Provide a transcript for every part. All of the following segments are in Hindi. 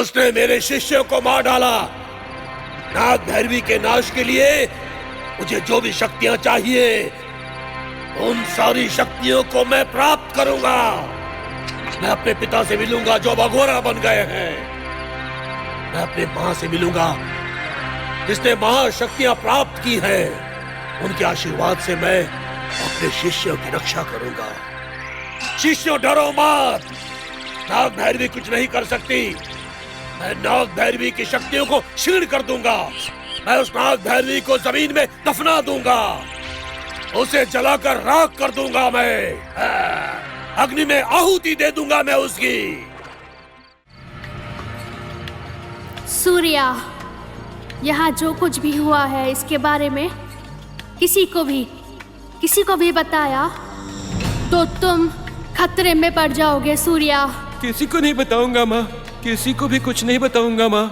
उसने मेरे शिष्यों को मार डाला। नाग भैरवी के नाश के लिए मुझे जो भी शक्तियां चाहिए, उन सारी शक्तियों को मैं प्राप्त करूंगा। मैं अपने पिता से मिलूंगा जो अघोरा बन गए हैं। मैं अपने मां से मिलूंगा जिसने महाशक्तियां प्राप्त की हैं। उनके आशीर्वाद से मैं अपने शिष्यों की रक्षा करूंगा। शिष्यों, डरो मत। नाग भैरवी कुछ नहीं कर सकती। मैं नाग भैरवी की शक्तियों को क्षीण कर दूंगा। मैं उस नाग भैरवी को जमीन में दफना दूंगा। उसे जलाकर राख कर दूंगा। मैं अग्नि में आहुति दे दूंगा मैं उसकी। सूर्या, यहाँ जो कुछ भी हुआ है इसके बारे में किसी को भी बताया तो तुम खतरे में पड़ जाओगे सूर्या। किसी को नहीं बताऊंगा माँ, किसी को भी कुछ नहीं बताऊंगा माँ।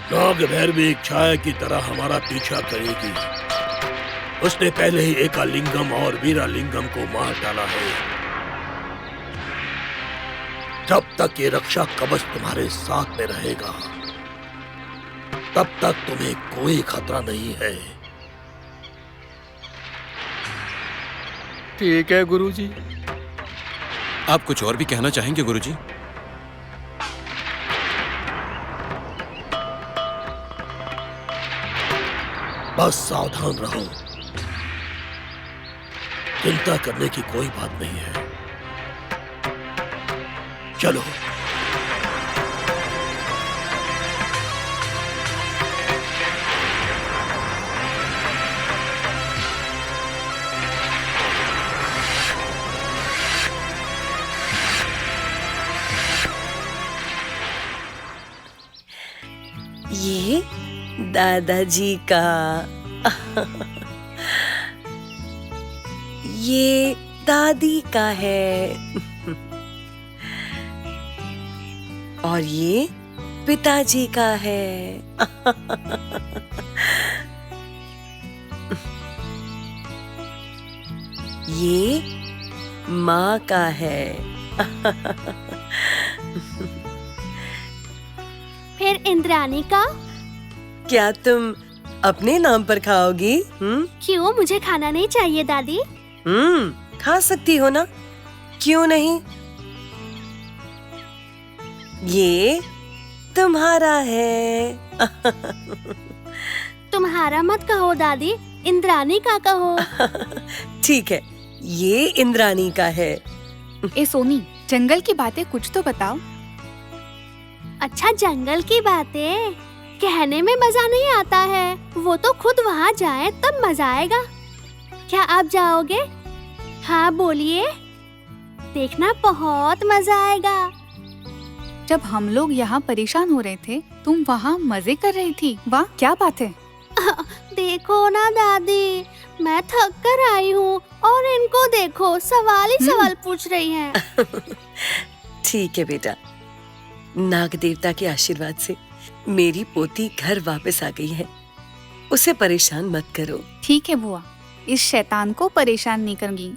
नाग भैरवी एक छाया की तरह हमारा पीछा करेगी। उसने पहले ही एकालिंगम और वीरालिंगम को मार डाला है। जब तक ये रक्षा कवच तुम्हारे साथ में रहेगा, तब तक तुम्हें कोई खतरा नहीं है। ठीक है गुरुजी। आप कुछ और भी कहना चाहेंगे गुरुजी? बस सावधान रहो। चिंता करने की कोई बात नहीं है। चलो। ये दादाजी का ये दादी का है और ये पिताजी का है। ये माँ का है। फिर इंद्राणी का? क्या तुम अपने नाम पर खाओगी? क्यों, मुझे खाना नहीं चाहिए दादी? खा सकती हो ना, क्यों नहीं? ये तुम्हारा है। तुम्हारा मत कहो दादी, इंद्राणी का कहो। ठीक है, ये इंद्राणी का है। ए सोनी, जंगल की बातें कुछ तो बताओ। अच्छा, जंगल की बातें कहने में मजा नहीं आता है, वो तो खुद वहाँ जाए तब मजा आएगा। क्या आप जाओगे? हाँ बोलिए, देखना बहुत मजा आएगा। जब हम लोग यहाँ परेशान हो रहे थे, तुम वहाँ मजे कर रही थी। वाह, क्या बात है। देखो ना दादी, मैं थक कर आई हूँ और इनको देखो, सवाल ही सवाल पूछ रही हैं। ठीक है बेटा, नाग देवता के आशीर्वाद से मेरी पोती घर वापस आ गई है। उसे परेशान मत करो। ठीक है बुआ, इस शैतान को परेशान नहीं करूंगी।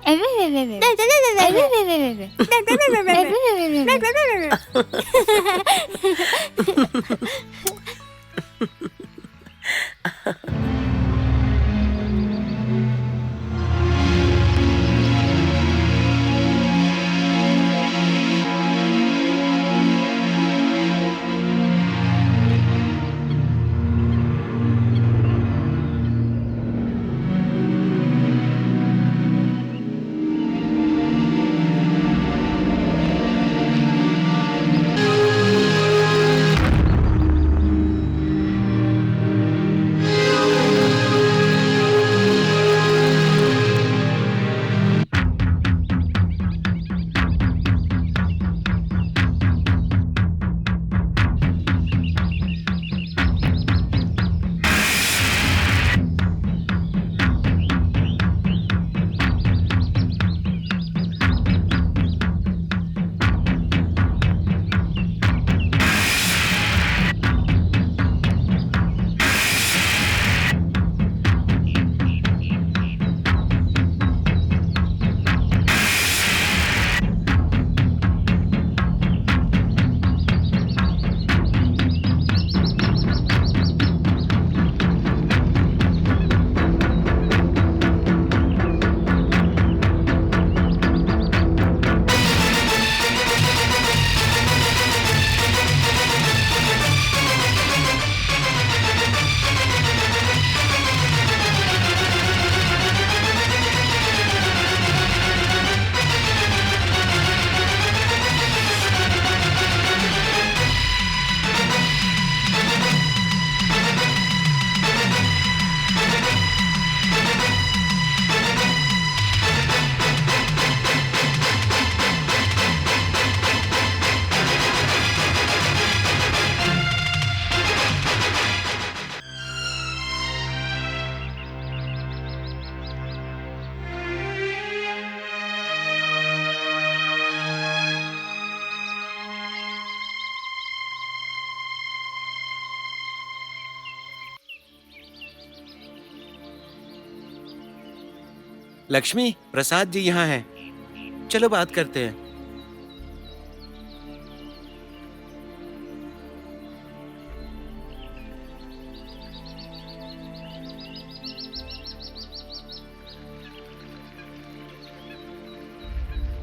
लक्ष्मी, प्रसाद जी यहाँ हैं। चलो बात करते हैं।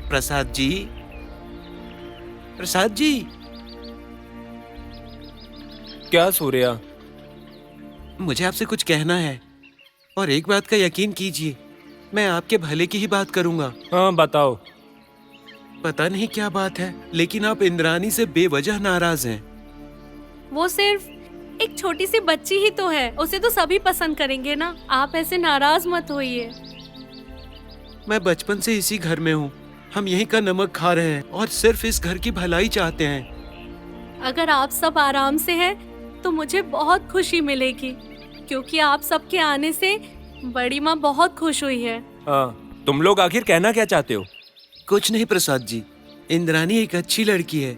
प्रसाद जी, प्रसाद जी। क्या सूर्या? मुझे आपसे कुछ कहना है, और एक बात का यकीन कीजिए, मैं आपके भले की ही बात करूंगा। हाँ बताओ। पता नहीं क्या बात है, लेकिन आप इंद्रानी से बेवजह नाराज हैं। वो सिर्फ एक छोटी सी बच्ची ही तो है, उसे तो सभी पसंद करेंगे ना। आप ऐसे नाराज मत होइए। मैं बचपन से इसी घर में हूँ, हम यहीं का नमक खा रहे हैं और सिर्फ इस घर की भलाई चाहते हैं। अगर आप सब आराम से हैं, तो मुझे बहुत खुशी मिलेगी, क्योंकि आप सबके आने से बड़ी माँ बहुत खुश हुई है। हाँ, तुम लोग आखिर कहना क्या चाहते हो? कुछ नहीं प्रसाद जी, इंद्रानी एक अच्छी लड़की है,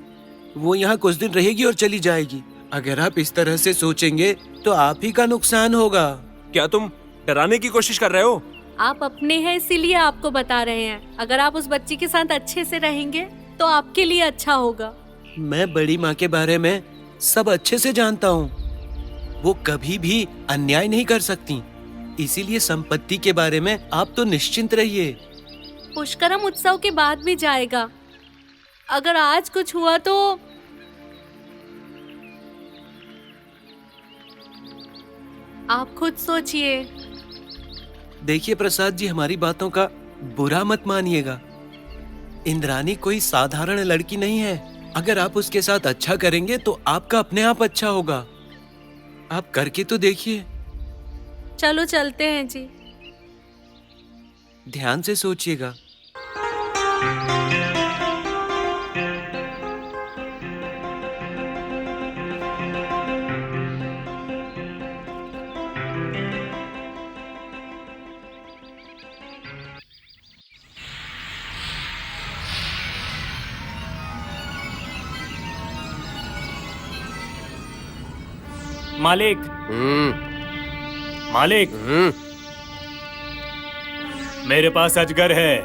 वो यहाँ कुछ दिन रहेगी और चली जाएगी। अगर आप इस तरह से सोचेंगे तो आप ही का नुकसान होगा। क्या तुम डराने की कोशिश कर रहे हो? आप अपने हैं इसीलिए आपको बता रहे हैं। अगर आप उस बच्ची के साथ अच्छे से रहेंगे तो आपके लिए अच्छा होगा। मैं बड़ी माँ के बारे में सब अच्छे से जानता हूँ, वो कभी भी अन्याय नहीं कर सकती, इसीलिए संपत्ति के बारे में आप तो निश्चिंत रहिए। पुष्करम उत्सव के बाद भी जाएगा। अगर आज कुछ हुआ तो आप खुद सोचिए। देखिए प्रसाद जी, हमारी बातों का बुरा मत मानिएगा। इंद्रानी कोई साधारण लड़की नहीं है। अगर आप उसके साथ अच्छा करेंगे तो आपका अपने आप अच्छा होगा। आप करके तो देखिए। चलो चलते हैं जी। ध्यान से सोचिएगा। मालिक, मालिक, मेरे पास अजगर है।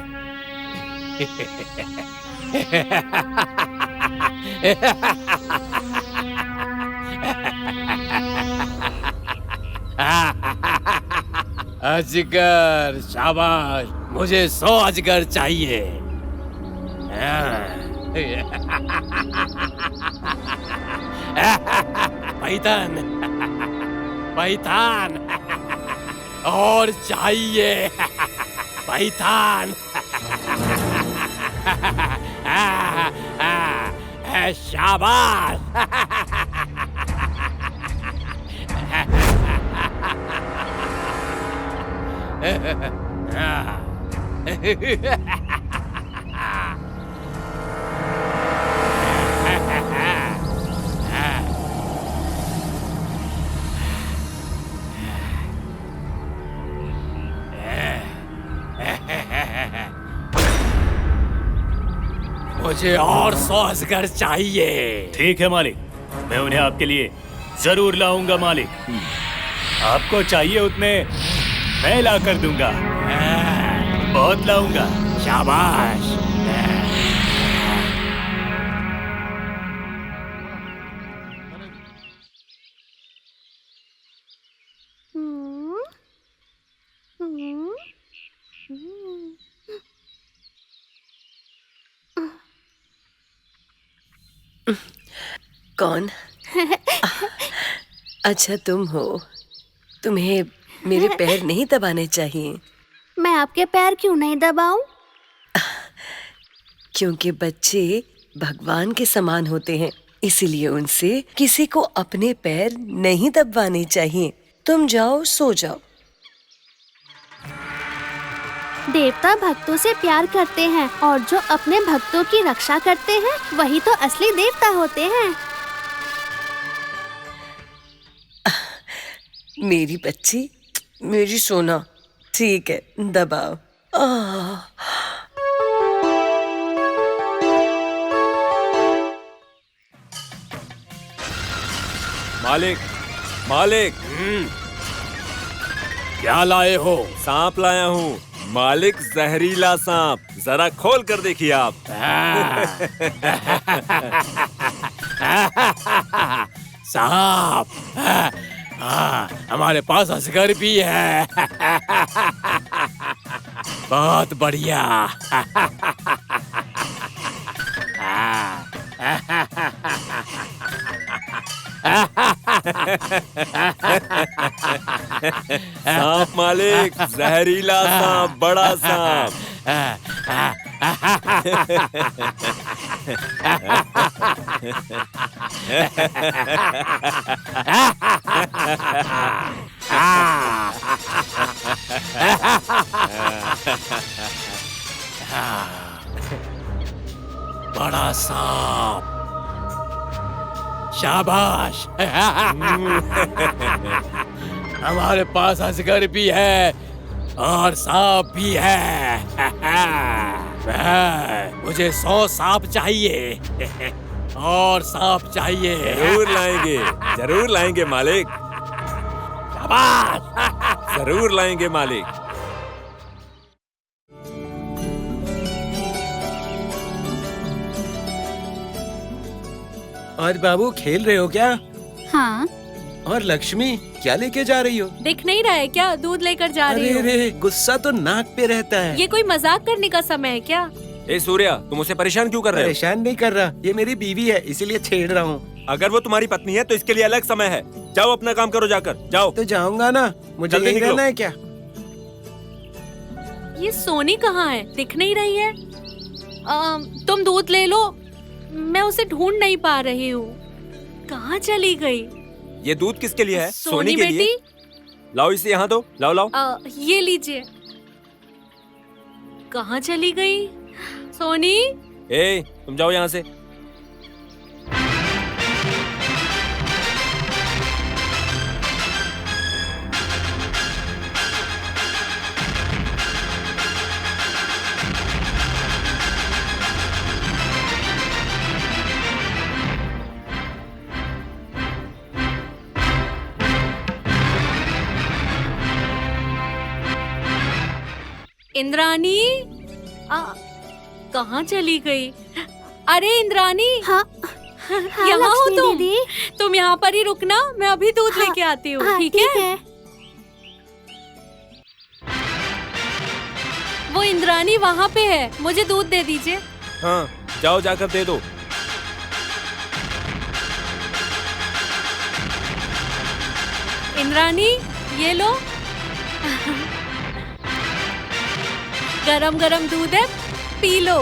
अजगर, शाबाश, मुझे 100 अजगर चाहिए। पैतान, पैतान, और चाहिए पैतान। शाबाश। मुझे और 100 अजगर चाहिए। ठीक है मालिक, मैं उन्हें आपके लिए जरूर लाऊंगा मालिक। आपको चाहिए उतने मैं ला कर दूंगा, बहुत लाऊंगा। शाबाश। कौन? अच्छा तुम हो। तुम्हें मेरे पैर नहीं दबाने चाहिए। मैं आपके पैर क्यों नहीं दबाऊं? क्योंकि बच्चे भगवान के समान होते हैं, इसीलिए उनसे किसी को अपने पैर नहीं दबाने चाहिए। तुम जाओ, सो जाओ। देवता भक्तों से प्यार करते हैं, और जो अपने भक्तों की रक्षा करते हैं वही तो असली देवता होते हैं। मेरी बच्ची, मेरी सोना, ठीक है, दबाओ। मालिक, मालिक, क्या लाए हो? सांप लाया हूँ। मालिक जहरीला सांप, जरा खोल कर देखिए आप। सांप, हमारे पास असगर भी है। बहुत बढ़िया। सांप मालिक, जहरीला सांप, बड़ा सांप। बड़ा सांप, शाबाश। हमारे पास अजगर भी है और सांप भी है। मुझे 100 सांप चाहिए और सांप चाहिए। जरूर लाएंगे मालिक। शाबाश। जरूर लाएंगे मालिक। और बाबू खेल रहे हो क्या? हाँ। और लक्ष्मी क्या लेके जा रही हो? दिख नहीं रहा है क्या? दूध लेकर जा रही अरे हूँ। रे, गुस्सा तो नाक पे रहता है। ये कोई मजाक करने का समय है क्या? ए सूर्या, तुम उसे परेशान क्यों कर रहे हो? परेशान नहीं कर रहा, ये मेरी बीवी है इसीलिए छेड़ रहा हूँ। अगर वो तुम्हारी पत्नी है तो इसके लिए अलग समय है। जाओ अपना काम करो, जाकर जाओ। तो जाऊंगा ना, मुझे जल्दी यहीं निकलो। रहना है क्या? ये सोनी कहाँ है? दिख नहीं रही है। तुम दूध ले लो, मैं उसे ढूंढ नहीं पा रही हूँ। कहाँ चली गई? ये दूध किसके लिए है? सोनी के लिए। लाओ इसे यहाँ दो, लाओ लाओ। ये लीजिए। कहाँ चली गई सोनी? ए, तुम जाओ यहाँ से। इंद्रानी, कहाँ चली गई? अरे इंद्रानी। हाँ, यहाँ हो लक्ष्मी तुम? दीदी। तुम यहाँ पर ही रुकना, मैं अभी दूध लेके आती हूँ। हाँ, ठीक है? वो इंद्रानी वहाँ पे है, मुझे दूध दे दीजिए। हाँ, जाओ जाकर दे दो। इंद्रानी, ये लो। गरम गरम दूध है, पी लो।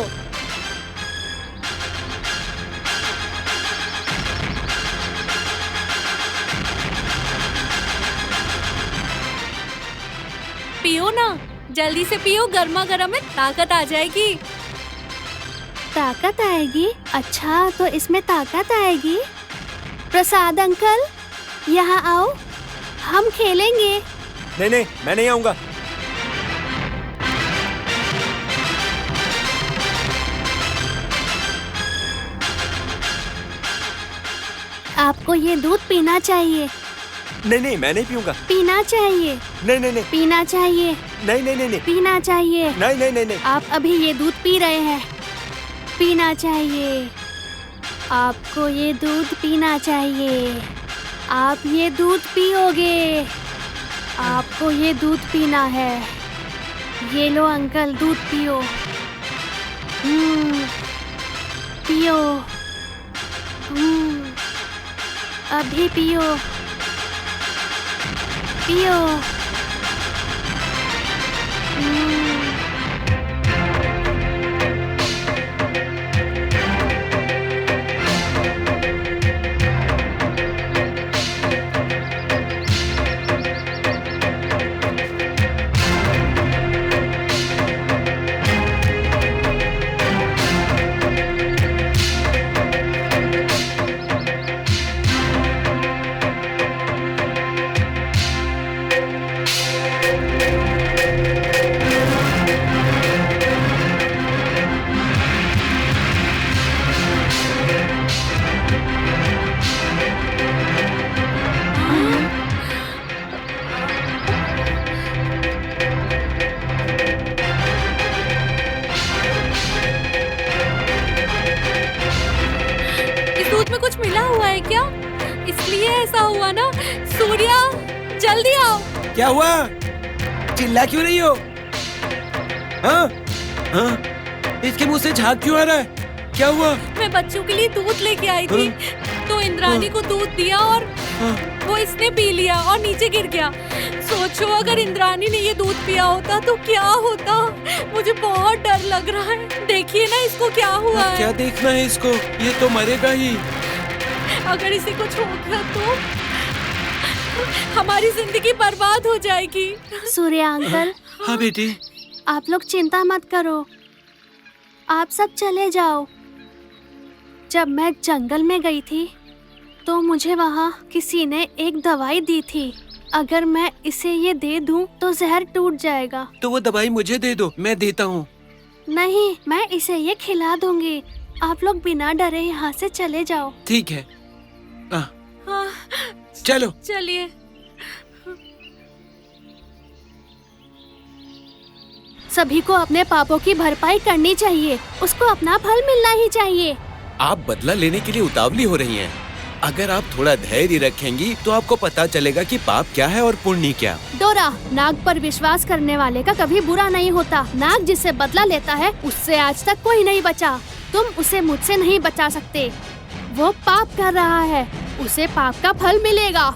पियो ना, जल्दी से पियो, गर्मा गर्म है, ताकत आ जाएगी। ताकत आएगी? अच्छा, तो इसमें ताकत आएगी। प्रसाद अंकल, यहाँ आओ, हम खेलेंगे। नहीं नहीं, मैं नहीं आऊंगा। आपको ये दूध पीना चाहिए। नहीं नहीं, मैं नहीं पीऊंगा। पीना चाहिए। नहीं नहीं नहीं, पीना चाहिए। नहीं नहीं नहीं, पीना चाहिए। नहीं नहीं नहीं, नहीं। आप अभी ये दूध पी रहे हैं, पीना चाहिए। आपको ये दूध पीना चाहिए। आप ये दूध पियोगे। आपको ये दूध पीना है। ये लो अंकल, दूध पियो। पियो। अभी पियो। पियो। है क्या? इसलिए ऐसा हुआ ना? सूर्या, जल्दी आओ। क्या हुआ? चिल्ला क्यों रही हो? हाँ? हाँ? इसके मुंह से झाग क्यों आ रहा है? क्या हुआ? मैं बच्चों के लिए दूध लेके आई थी, तो इंद्रानी को दूध दिया और वो इसने पी लिया और नीचे गिर गया। सोचो अगर इंद्रानी ने ये दूध पिया होता तो क्या होता। मुझे बहुत डर लग रहा है। देखिए ना इसको क्या हुआ है। क्या देखना है इसको? ये तो मरेगा ही। अगर इसे कुछ हो गया तो हमारी जिंदगी बर्बाद हो जाएगी। सूर्या अंकल, हाँ बेटी। आप लोग चिंता मत करो, आप सब चले जाओ। जब मैं जंगल में गई थी तो मुझे वहाँ किसी ने एक दवाई दी थी। अगर मैं इसे ये दे दूं तो जहर टूट जाएगा। तो वो दवाई मुझे दे दो, मैं देता हूँ। नहीं, मैं इसे ये खिला दूंगी। आप लोग बिना डरे यहाँ से चले जाओ। ठीक है। हाँ, चलो। चलिए। सभी को अपने पापों की भरपाई करनी चाहिए। उसको अपना फल मिलना ही चाहिए। आप बदला लेने के लिए उतावली हो रही हैं। अगर आप थोड़ा धैर्य रखेंगी तो आपको पता चलेगा कि पाप क्या है और पुण्य क्या। डोरा, नाग पर विश्वास करने वाले का कभी बुरा नहीं होता। नाग जिससे बदला लेता है उससे आज तक कोई नहीं बचा। तुम उसे मुझसे नहीं बचा सकते। वो पाप कर रहा है, उसे पाप का फल मिलेगा।